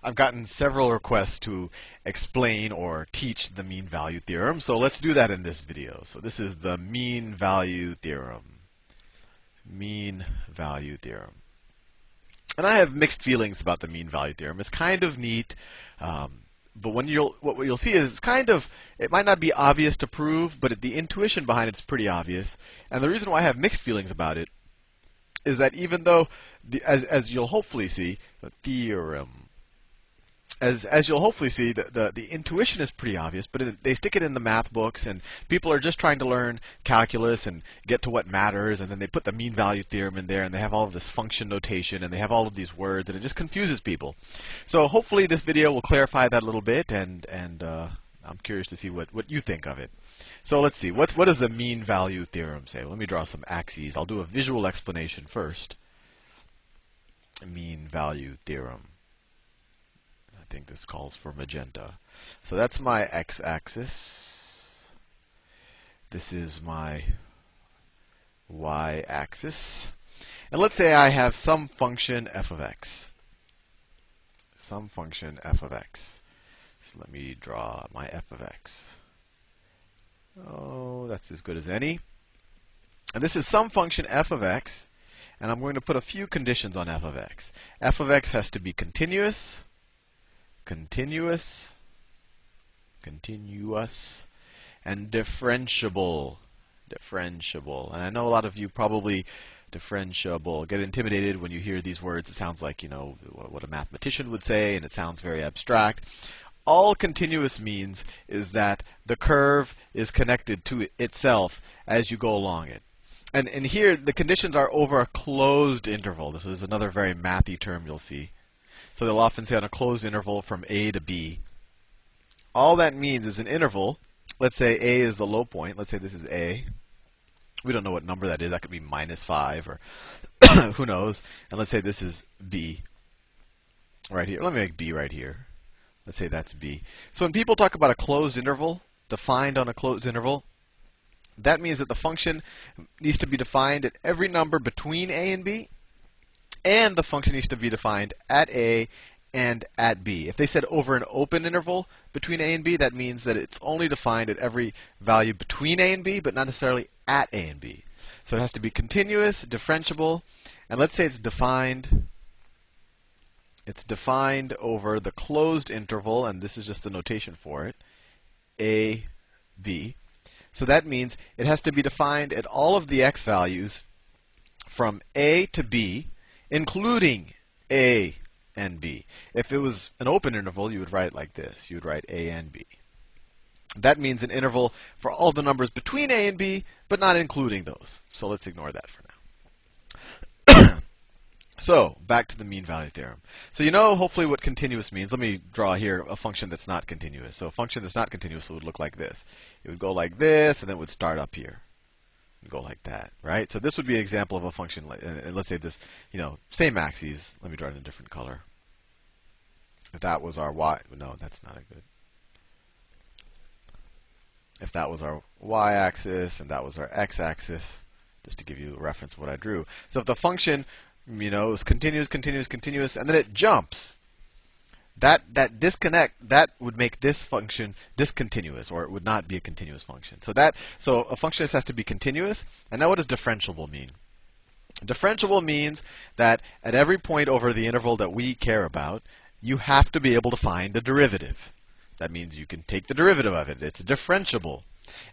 I've gotten several requests to explain or teach the mean value theorem, so let's do that in this video. So this is the mean value theorem. Mean value theorem. And I have mixed feelings about the mean value theorem. It's kind of neat, but what you'll see is it might not be obvious to prove, but the intuition behind it is pretty obvious. And the reason why I have mixed feelings about it is that even though, as you'll hopefully see, the theorem, as you'll hopefully see, the intuition is pretty obvious, but they stick it in the math books, and people are just trying to learn calculus and get to what matters, and then they put the mean value theorem in there, and they have all of this function notation, and they have all of these words, and it just confuses people. So hopefully this video will clarify that a little bit, and I'm curious to see what you think of it. So let's see, what does the mean value theorem say? Let me draw some axes. I'll do a visual explanation first. Mean value theorem. I think this calls for magenta. So that's my x-axis. This is my y-axis. And let's say I have some function f of x. Some function f of x. So let me draw my f of x. Oh, that's as good as any. And this is some function f of x. And I'm going to put a few conditions on f of x. F of x has to be continuous, and differentiable. And I know a lot of you probably differentiable get intimidated when you hear these words. It sounds like, you know, what a mathematician would say, and it sounds very abstract. All continuous means is that the curve is connected to itself as you go along it. And here, the conditions are over a closed interval. This is another very mathy term you'll see. So they'll often say on a closed interval from A to B. All that means is an interval. Let's say A is the low point. Let's say this is A. We don't know what number that is. That could be -5 or who knows. And let's say this is B right here. Let me make B right here. Let's say that's B. So when people talk about a closed interval, defined on a closed interval, that means that the function needs to be defined at every number between A and B, and the function needs to be defined at A and at B. If they said over an open interval between A and B, that means that it's only defined at every value between A and B, but not necessarily at A and B. So it has to be continuous, differentiable, and let's say it's defined over the closed interval, and this is just the notation for it, A, B. So that means it has to be defined at all of the x values from A to B, including A and B. If it was an open interval, you would write it like this. You would write A and B. That means an interval for all the numbers between A and B, but not including those. So let's ignore that for now. So, back to the mean value theorem. So you know hopefully what continuous means. Let me draw here a function that's not continuous. So a function that's not continuous would look like this. It would go like this, and then it would start up here. And go like that, right? So this would be an example of a function, and let's say this, you know, same axes. Let me draw it in a different color. If that was our y, no, that's not a good. If that was our y-axis, and that was our x-axis, just to give you a reference of what I drew. So if the function, you know, is continuous, and then it jumps. That disconnect, that would make this function discontinuous, or it would not be a continuous function. So a function just has to be continuous. And now what does differentiable mean? Differentiable means that at every point over the interval that we care about, you have to be able to find the derivative. That means you can take the derivative of it. It's differentiable.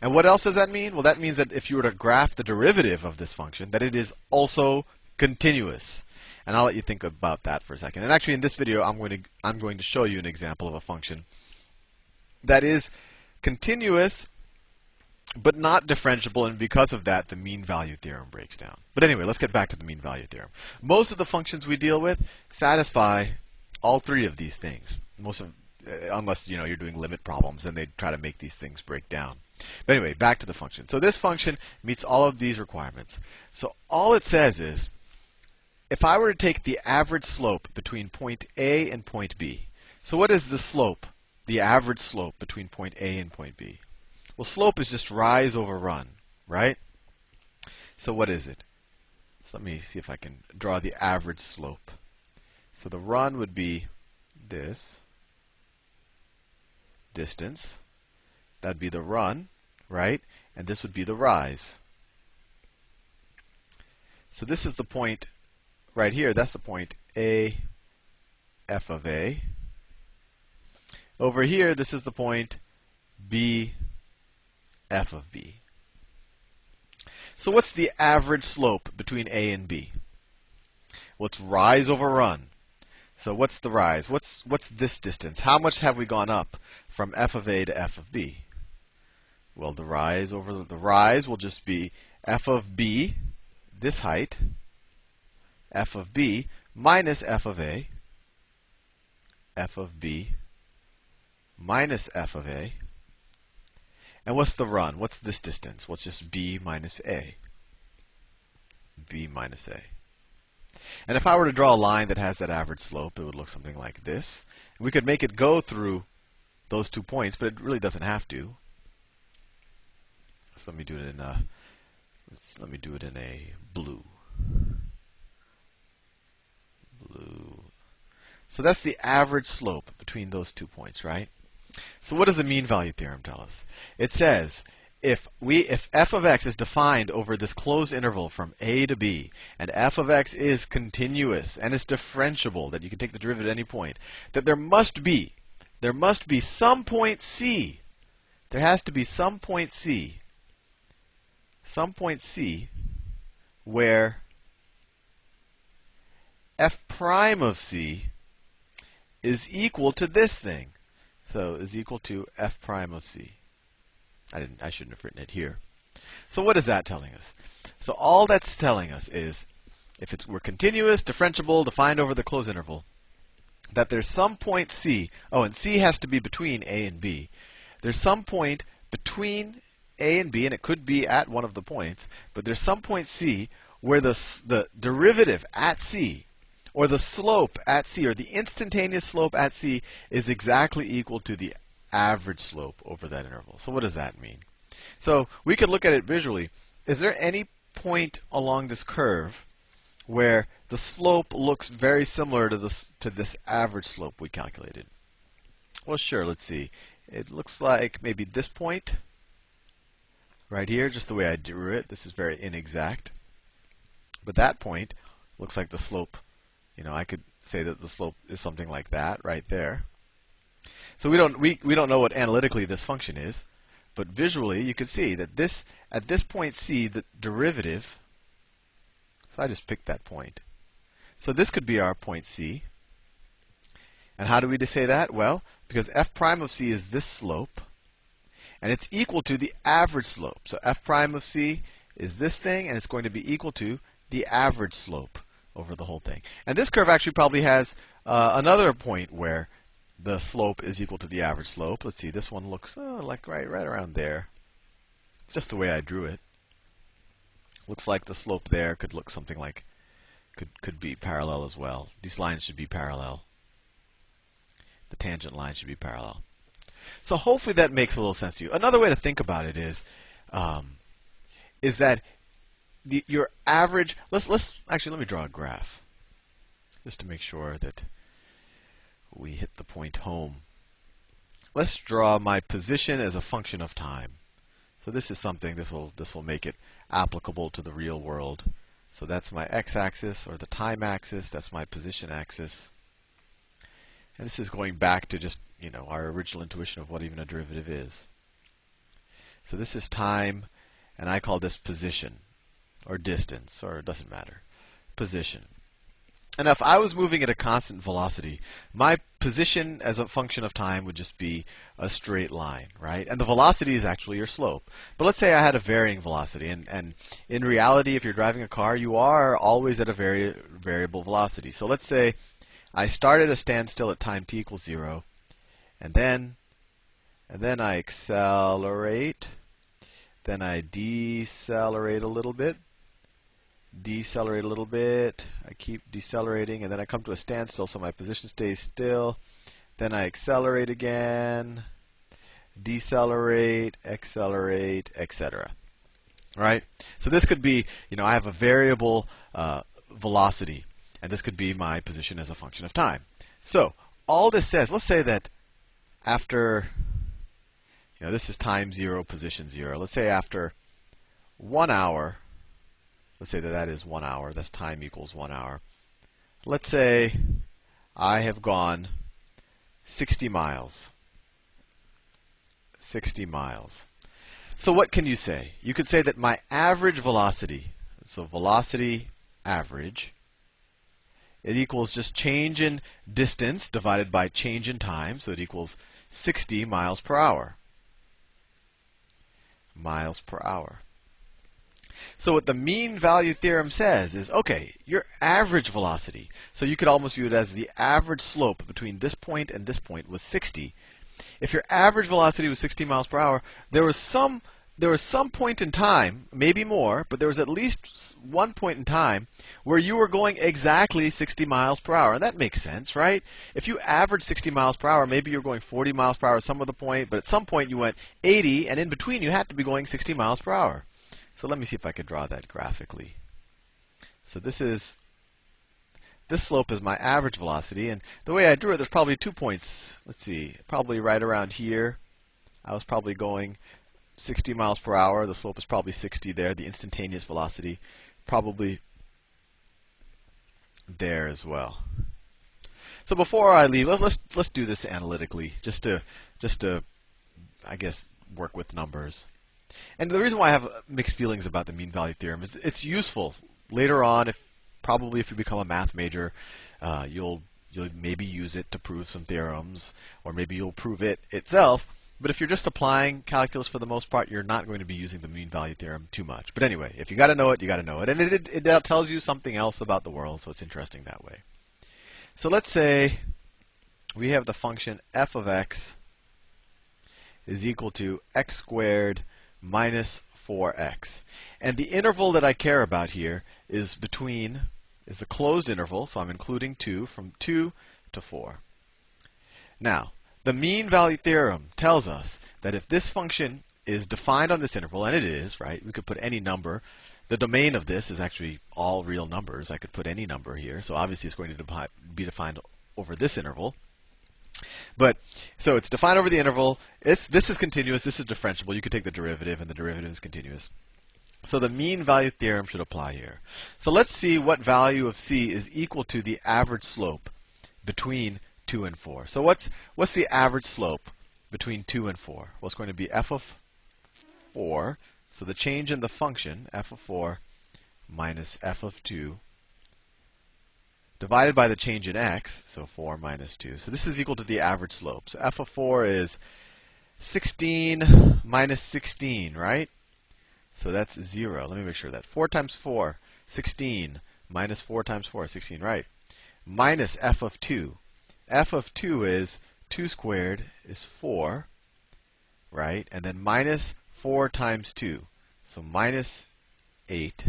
And what else does that mean? Well, that means that if you were to graph the derivative of this function, that it is also continuous. And I'll let you think about that for a second. And actually, in this video, I'm going to show you an example of a function that is continuous, but not differentiable, and because of that, the mean value theorem breaks down. But anyway, let's get back to the mean value theorem. Most of the functions we deal with satisfy all three of these things. Unless you're doing limit problems, then they try to make these things break down. But anyway, back to the function. So this function meets all of these requirements. So all it says is, if I were to take the average slope between point A and point B, so what is the slope, the average slope between point A and point B? Well, slope is just rise over run, right? So what is it? So let me see if I can draw the average slope. So the run would be this distance. That'd be the run, right? And this would be the rise. So this is the point right here. That's the point A, f of A. Over here, this is the point B, f of B. So what's the average slope between A and B? Well, it's rise over run. So what's the rise? What's this distance? How much have we gone up from f of A to f of B? Well, the rise over the rise will just be f of B, this height, f of B minus f of A, f of B minus f of A. And what's the run? What's this distance? Well, it's just B minus A. B minus A. And if I were to draw a line that has that average slope, it would look something like this. We could make it go through those 2 points, but it really doesn't have to. So let me do it in a blue. Blue. So that's the average slope between those 2 points, right? So what does the mean value theorem tell us? It says if f of x is defined over this closed interval from a to b, and f of x is continuous and is differentiable, that you can take the derivative at any point, that there must be some point c. There has to be some point c. Some point c where f prime of c is equal to this thing. So is equal to f prime of c. I shouldn't have written it here. So what is that telling us? So all that's telling us is if we're continuous, differentiable, defined over the closed interval, that there's some point c. Oh, and c has to be between a and b. There's some point between a and b, and it could be at one of the points, but there's some point c where the derivative at c, or the slope at c, or the instantaneous slope at c, is exactly equal to the average slope over that interval. So what does that mean? So we could look at it visually. Is there any point along this curve where the slope looks very similar to this average slope we calculated? Well, sure. Let's see. It looks like maybe this point right here, just the way I drew it. This is very inexact. But that point looks like the slope. I could say that the slope is something like that right there. So we don't know what analytically this function is, but visually you can see that at this point c, the derivative. So I just picked that point. So this could be our point c. And how do we say that? Well, because f prime of c is this slope, and it's equal to the average slope. So f prime of c is this thing, and it's going to be equal to the average slope over the whole thing. And this curve actually probably has another point where the slope is equal to the average slope. Let's see, this one looks like right around there. Just the way I drew it. Looks like the slope there could look something like, could be parallel as well. These lines should be parallel. The tangent line should be parallel. So hopefully that makes a little sense to you. Another way to think about it is that your average. Let's actually let me draw a graph, just to make sure that we hit the point home. Let's draw my position as a function of time. So this is something. This will make it applicable to the real world. So that's my x-axis, or the time axis. That's my position axis. And this is going back to just our original intuition of what even a derivative is. So this is time, and I call this position, or distance, or it doesn't matter. Position. And if I was moving at a constant velocity, my position as a function of time would just be a straight line, right? And the velocity is actually your slope. But let's say I had a varying velocity, and in reality, if you're driving a car, you are always at a variable velocity. So let's say I start at a standstill at time t equals 0, and then I accelerate, then I decelerate a little bit, I keep decelerating, and then I come to a standstill, so my position stays still. Then I accelerate again, decelerate, accelerate, etc. Right? So this could be, I have a variable velocity, and this could be my position as a function of time. So all this says, let's say that after, this is time 0, position 0. Let's say after 1 hour, let's say that is 1 hour. That's time equals 1 hour. Let's say I have gone 60 miles. 60 miles. So what can you say? You could say that my average velocity, so velocity average, it equals just change in distance divided by change in time, so it equals 60 miles per hour. Miles per hour. So what the mean value theorem says is, okay, your average velocity, so you could almost view it as the average slope between this point and this point was 60. If your average velocity was 60 miles per hour, there was some point in time, maybe more, but there was at least one point in time where you were going exactly 60 miles per hour. And that makes sense, right? If you average 60 miles per hour, maybe you're going 40 miles per hour at some other point, but at some point you went 80, and in between you had to be going 60 miles per hour. So let me see if I could draw that graphically. So this slope is my average velocity, and the way I drew it, there's probably 2 points. Let's see, probably right around here. I was probably going 60 miles per hour. The slope is probably 60 there. The instantaneous velocity probably there as well. So before I leave, let's do this analytically, just to I guess work with numbers. And the reason why I have mixed feelings about the mean value theorem is it's useful later on. Probably if you become a math major, you'll maybe use it to prove some theorems, or maybe you'll prove it itself. But if you're just applying calculus for the most part, you're not going to be using the mean value theorem too much. But anyway, if you got to know it, you got to know it. And it tells you something else about the world, so it's interesting that way. So let's say we have the function f of x is equal to x squared minus 4x. And the interval that I care about here is the closed interval, so I'm including 2, from 2 to 4. Now, the mean value theorem tells us that if this function is defined on this interval, and it is, right? We could put any number. The domain of this is actually all real numbers. I could put any number here, so obviously it's going to be defined over this interval. But so it's defined over the interval. This is continuous. This is differentiable. You could take the derivative, and the derivative is continuous. So the mean value theorem should apply here. So let's see what value of c is equal to the average slope between 2 and 4. So what's the average slope between 2 and 4? Well, it's going to be f of 4. So the change in the function, f of 4 minus f of 2, divided by the change in x, so 4 minus 2. So this is equal to the average slope. So f of 4 is 16 minus 16, right? So that's 0. Let me make sure that. 4 times 4, 16. Minus 4 times 4, 16, right? Minus f of 2. F of 2 is 2 squared is 4, right? And then minus 4 times 2. So minus 8.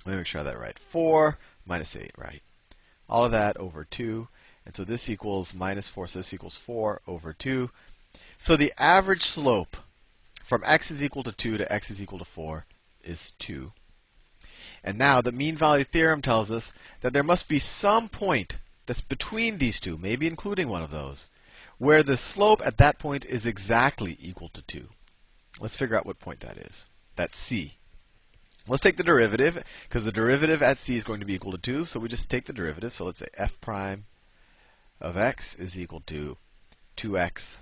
Let me make sure I have that right. 4 minus 8, right? All of that over 2. And so this equals minus 4, so this equals 4 over 2. So the average slope from x is equal to 2 to x is equal to 4 is 2. And now the mean value theorem tells us that there must be some point that's between these two, maybe including one of those, where the slope at that point is exactly equal to 2. Let's figure out what point that is. That's c. Let's take the derivative, because the derivative at c is going to be equal to 2, so we just take the derivative. So let's say f prime of x is equal to 2x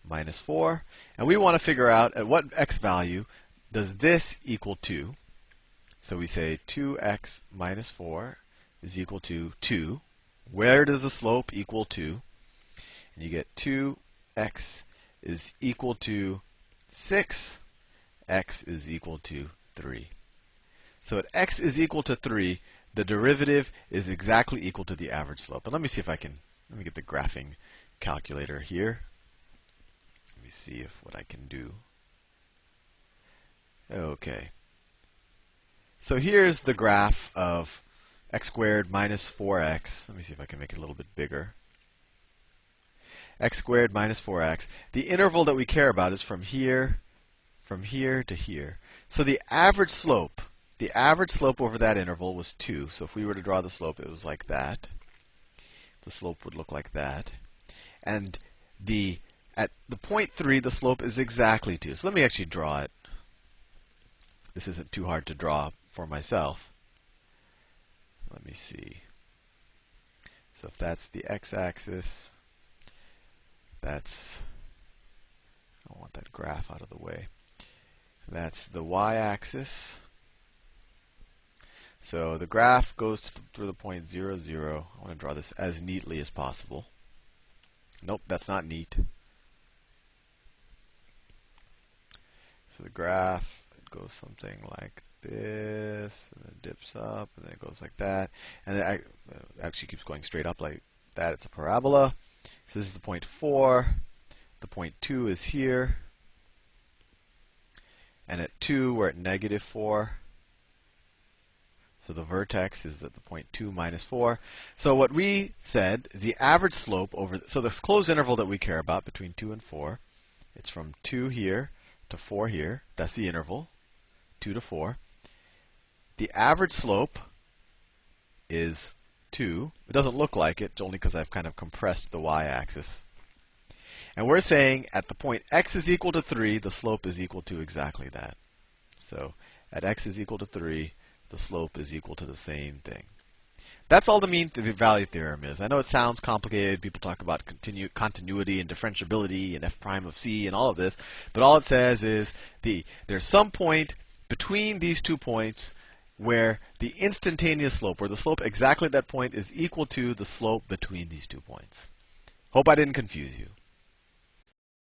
minus 4. And we want to figure out at what x value does this equal 2. So we say 2x minus 4 is equal to 2. Where does the slope equal 2? And you get 2x is equal to 6. X is equal to 3. So at x is equal to 3, the derivative is exactly equal to the average slope. And let me see if I can, let me get the graphing calculator here. Let me see what I can do. Okay. So here's the graph of x squared minus 4x. Let me see if I can make it a little bit bigger. X squared minus 4x. The interval that we care about is from here to here. So the average slope over that interval was 2. So if we were to draw the slope, it was like that. the slope would look like that. And at the point 3, the slope is exactly 2. So let me actually draw it. This isn't too hard to draw for myself. Let me see. So if that's the x-axis, I want that graph out of the way. That's the y-axis. So the graph goes through the point 0, 0. I want to draw this as neatly as possible. Nope, that's not neat. So the graph, it goes something like this, and then dips up, and then it goes like that. And then it actually keeps going straight up like that. It's a parabola. So this is the point 4. The point 2 is here. And at 2, we're at negative 4. So the vertex is at the point 2 minus 4. So what we said is the average slope over, so the closed interval that we care about between 2 and 4, it's from 2 here to 4 here. That's the interval, 2 to 4. The average slope is 2. It doesn't look like it, only because I've kind of compressed the y-axis. And we're saying at the point x is equal to 3, the slope is equal to exactly that. So at x is equal to 3, the slope is equal to the same thing. That's all the mean value theorem is. I know it sounds complicated. People talk about continuity and differentiability and f prime of c and all of this. But all it says is there's some point between these 2 points where the instantaneous slope, or the slope exactly at that point, is equal to the slope between these 2 points. Hope I didn't confuse you.